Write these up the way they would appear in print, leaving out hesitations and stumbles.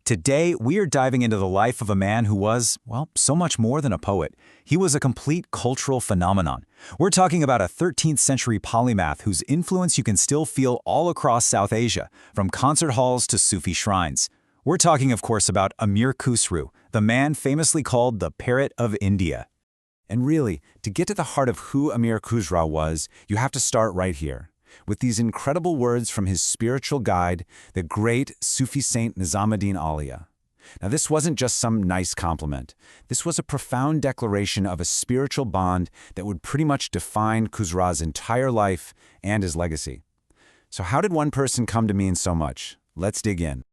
Today, we are diving into the life of a man who was, well, so much more than a poet. He was a complete cultural phenomenon. We're talking about a 13th century polymath whose influence you can still feel all across South Asia, from concert halls to Sufi shrines. We're talking, of course, about Amir Khusrau, the man famously called the Parrot of India. And really, to get to the heart of who Amir Khusrau was, you have to start right here, with these incredible words from his spiritual guide, the great Sufi saint Nizamuddin Auliya. Now, this wasn't just some nice compliment. This was a profound declaration of a spiritual bond that would pretty much define Khusrau's entire life and his legacy. So how did one person come to mean so much? Let's dig in.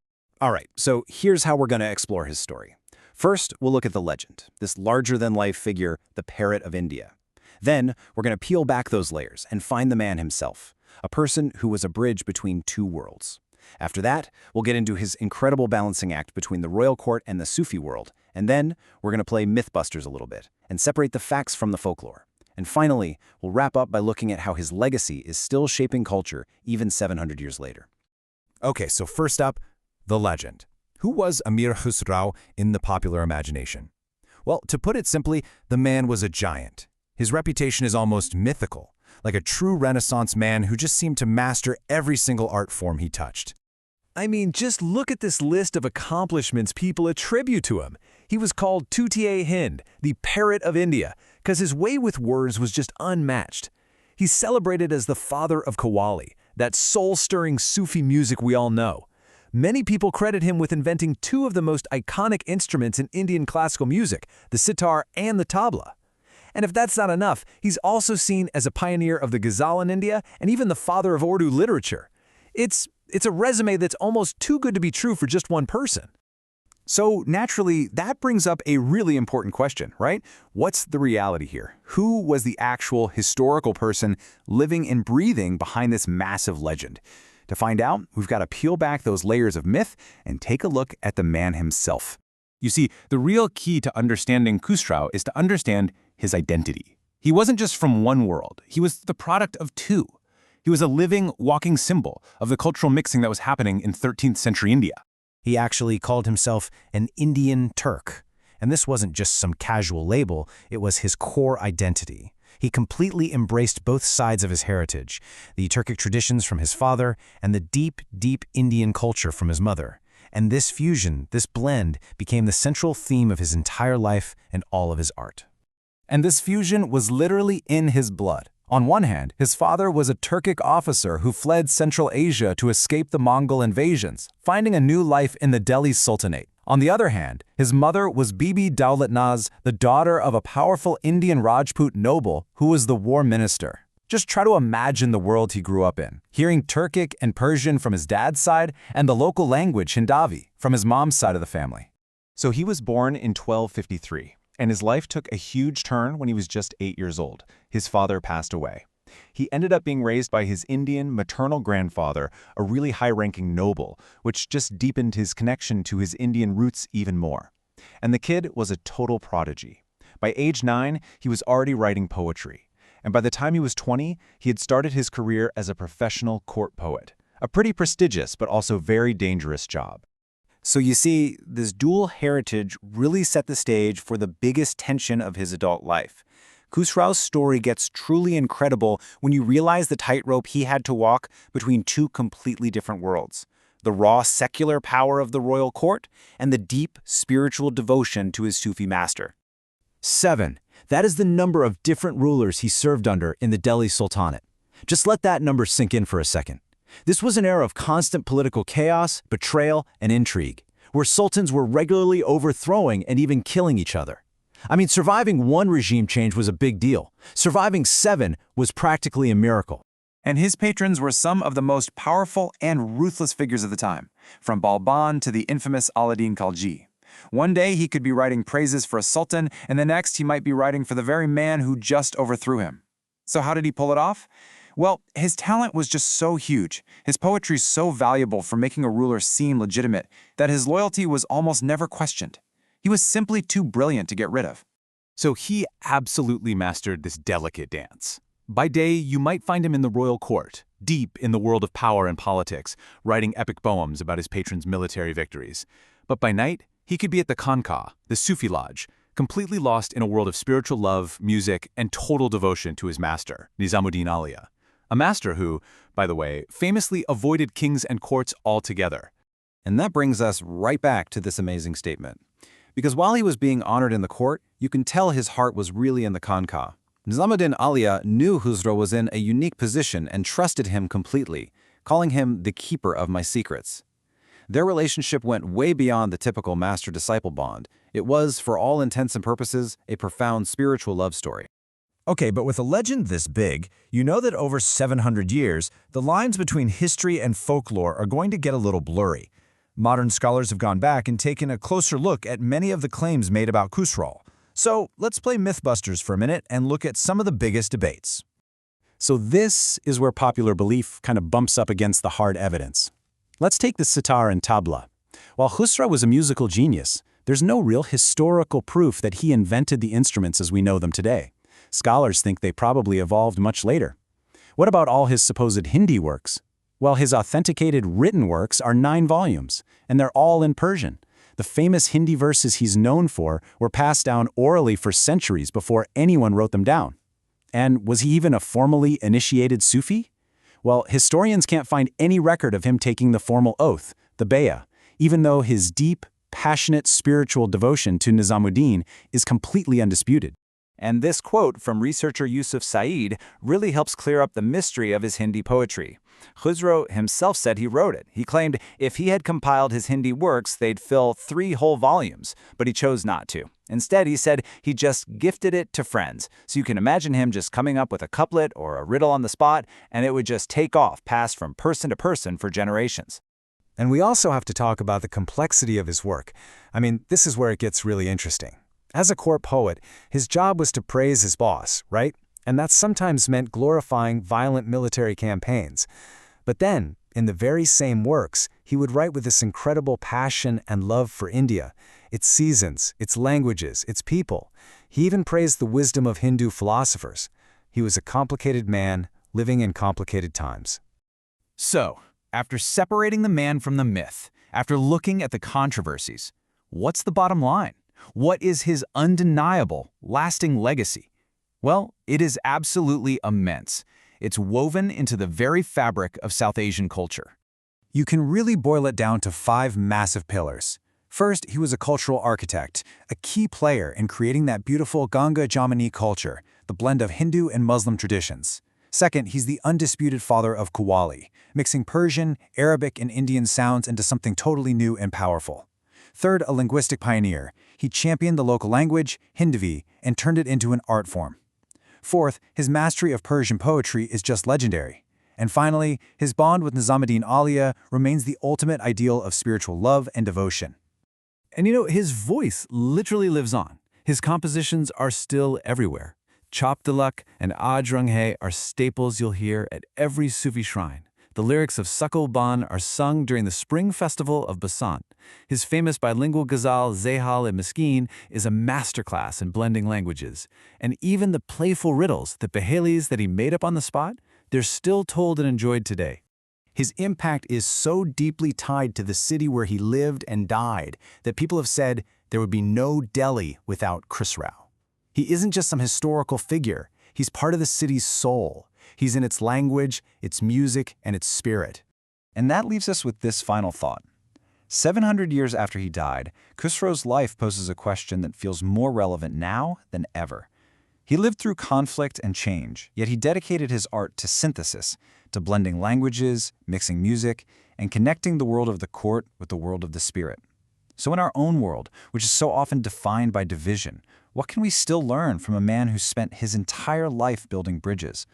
All right, so here's how we're going to explore his story. First, we'll look at the legend, this larger-than-life figure, the Parrot of India. Then, we're going to peel back those layers and find the man himself, a person who was a bridge between two worlds. After that, we'll get into his incredible balancing act between the royal court and the Sufi world, and then we're going to play Mythbusters a little bit and separate the facts from the folklore. And finally, we'll wrap up by looking at how his legacy is still shaping culture even 700 years later. Okay, so first up, the legend. Who was Amir Khusrau in the popular imagination? Well, to put it simply, the man was a giant. His reputation is almost mythical, like a true Renaissance man who just seemed to master every single art form he touched. I mean, just look at this list of accomplishments people attribute to him. He was called Tuti-e-Hind, the Parrot of India, because his way with words was just unmatched. He's celebrated as the father of Qawwali, that soul-stirring Sufi music we all know. Many people credit him with inventing two of the most iconic instruments in Indian classical music, the sitar and the tabla. And if that's not enough, he's also seen as a pioneer of the ghazal in India and even the father of Urdu literature. It's a resume that's almost too good to be true for just one person. So naturally, that brings up a really important question, right? What's the reality here? Who was the actual historical person living and breathing behind this massive legend? To find out, we've got to peel back those layers of myth and take a look at the man himself. You see, the real key to understanding Khusrau is to understand his identity. He wasn't just from one world. He was the product of two. He was a living, walking symbol of the cultural mixing that was happening in 13th century India. He actually called himself an Indian Turk. And this wasn't just some casual label, it was his core identity. He completely embraced both sides of his heritage, the Turkic traditions from his father and the deep, deep Indian culture from his mother. And this fusion, this blend, became the central theme of his entire life and all of his art. And this fusion was literally in his blood. On one hand, his father was a Turkic officer who fled Central Asia to escape the Mongol invasions, finding a new life in the Delhi Sultanate. On the other hand, his mother was Bibi Daulat Naz, the daughter of a powerful Indian Rajput noble who was the war minister. Just try to imagine the world he grew up in, hearing Turkic and Persian from his dad's side and the local language Hindavi from his mom's side of the family. So he was born in 1253, and his life took a huge turn when he was just 8 years old. His father passed away. He ended up being raised by his Indian maternal grandfather, a really high-ranking noble, which just deepened his connection to his Indian roots even more. And the kid was a total prodigy. By age 9, he was already writing poetry. And by the time he was 20, he had started his career as a professional court poet. A pretty prestigious but also very dangerous job. So you see, this dual heritage really set the stage for the biggest tension of his adult life. Khusrau's story gets truly incredible when you realize the tightrope he had to walk between two completely different worlds: the raw secular power of the royal court and the deep spiritual devotion to his Sufi master. 7. That is the number of different rulers he served under in the Delhi Sultanate. Just let that number sink in for a second. This was an era of constant political chaos, betrayal, and intrigue, where sultans were regularly overthrowing and even killing each other. I mean, surviving one regime change was a big deal. Surviving 7 was practically a miracle. And his patrons were some of the most powerful and ruthless figures of the time, from Balban to the infamous Alauddin Khalji. One day he could be writing praises for a sultan, and the next he might be writing for the very man who just overthrew him. So how did he pull it off? Well, his talent was just so huge, his poetry so valuable for making a ruler seem legitimate, that his loyalty was almost never questioned. He was simply too brilliant to get rid of. So he absolutely mastered this delicate dance. By day, you might find him in the royal court, deep in the world of power and politics, writing epic poems about his patron's military victories. But by night, he could be at the Khanqah, the Sufi lodge, completely lost in a world of spiritual love, music, and total devotion to his master, Nizamuddin Aulia. A master who, by the way, famously avoided kings and courts altogether. And that brings us right back to this amazing statement. Because while he was being honored in the court, you can tell his heart was really in the Khanqah. Nizamuddin Aulia knew Khusrau was in a unique position and trusted him completely, calling him the keeper of my secrets. Their relationship went way beyond the typical master-disciple bond. It was, for all intents and purposes, a profound spiritual love story. Okay, but with a legend this big, you know that over 700 years, the lines between history and folklore are going to get a little blurry. Modern scholars have gone back and taken a closer look at many of the claims made about Khusrau. So let's play Mythbusters for a minute and look at some of the biggest debates. So this is where popular belief kind of bumps up against the hard evidence. Let's take the sitar and tabla. While Khusrau was a musical genius, there's no real historical proof that he invented the instruments as we know them today. Scholars think they probably evolved much later. What about all his supposed Hindi works? Well, his authenticated written works are 9 volumes, and they're all in Persian. The famous Hindi verses he's known for were passed down orally for centuries before anyone wrote them down. And was he even a formally initiated Sufi? Well, historians can't find any record of him taking the formal oath, the bay'ah, even though his deep, passionate spiritual devotion to Nizamuddin is completely undisputed. And this quote from researcher Yusuf Saeed really helps clear up the mystery of his Hindi poetry. Khusrau himself said he wrote it. He claimed if he had compiled his Hindi works, they'd fill 3 whole volumes, but he chose not to. Instead, he said he just gifted it to friends. So you can imagine him just coming up with a couplet or a riddle on the spot, and it would just take off, pass from person to person for generations. And we also have to talk about the complexity of his work. I mean, this is where it gets really interesting. As a court poet, his job was to praise his boss, right? And that sometimes meant glorifying violent military campaigns. But then, in the very same works, he would write with this incredible passion and love for India, its seasons, its languages, its people. He even praised the wisdom of Hindu philosophers. He was a complicated man living in complicated times. So, after separating the man from the myth, after looking at the controversies, what's the bottom line? What is his undeniable, lasting legacy? Well, it is absolutely immense. It's woven into the very fabric of South Asian culture. You can really boil it down to 5 massive pillars. First, he was a cultural architect, a key player in creating that beautiful Ganga Jamuni culture, the blend of Hindu and Muslim traditions. Second, he's the undisputed father of Qawwali, mixing Persian, Arabic, and Indian sounds into something totally new and powerful. Third, a linguistic pioneer. He championed the local language, Hindavi, and turned it into an art form. Fourth, his mastery of Persian poetry is just legendary. And finally, his bond with Nizamuddin Aulia remains the ultimate ideal of spiritual love and devotion. And you know, his voice literally lives on. His compositions are still everywhere. Chop Tilak and Aaj Rang Hai are staples you'll hear at every Sufi shrine. The lyrics of Sakal Ban are sung during the spring festival of Basant. His famous bilingual ghazal Zehal-e-Miskin is a masterclass in blending languages. And even the playful riddles, the pahelis that he made up on the spot, they're still told and enjoyed today. His impact is so deeply tied to the city where he lived and died that people have said there would be no Delhi without Khusrau. He isn't just some historical figure. He's part of the city's soul. He's in its language, its music, and its spirit. And that leaves us with this final thought. 700 years after he died, Khusrau's life poses a question that feels more relevant now than ever. He lived through conflict and change, yet he dedicated his art to synthesis, to blending languages, mixing music, and connecting the world of the court with the world of the spirit. So in our own world, which is so often defined by division, what can we still learn from a man who spent his entire life building bridges?